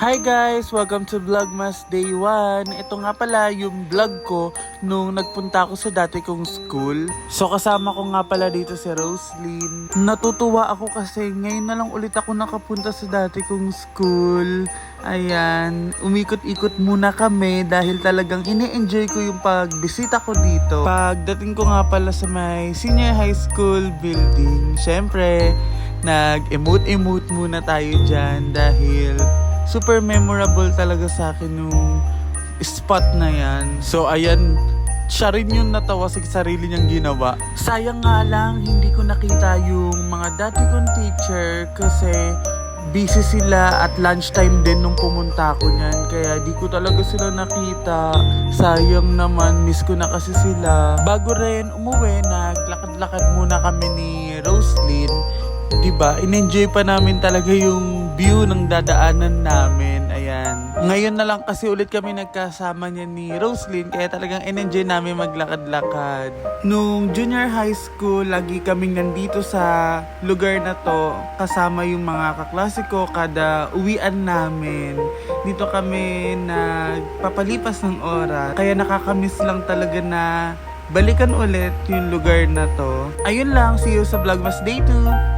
Hi guys! Welcome to Vlogmas Day 1. Ito nga pala yung vlog ko nung nagpunta ako sa dati kong school. So kasama ko nga pala dito si Roslyn. Natutuwa ako kasi ngayon na lang ulit ako nakapunta sa dati kong school. Ayan, umikot-ikot muna kami dahil talagang ini-enjoy ko yung pagbisita ko dito. Pagdating ko nga pala sa may senior high school building, syempre nag-emote-emote muna tayo dyan dahil super memorable talaga sa akin yung spot na yan. So ayan, siya rin yung natawa sa sarili niyang ginawa. Sayang nga lang hindi ko nakita yung mga dati kong teacher kasi busy sila at lunchtime din nung pumunta ako niyan. Kaya di ko talaga sila nakita. Sayang naman, miss ko na kasi sila. Bago rin umuwi, naglakad-lakad muna kami ni Roslyn. Diba, in-enjoy pa namin talaga yung view ng dadaanan namin. Ayan. Ngayon na lang kasi ulit kami nagkasama niya ni Roslyn, kaya talagang in-enjoy namin maglakad-lakad. Nung junior high school, lagi kaming nandito sa lugar na to kasama yung mga kaklase ko kada uwian namin. Dito kami nagpapalipas ng oras, kaya nakakamiss lang talaga na balikan ulit yung lugar na to. Ayun lang, see you sa Vlogmas Day 2!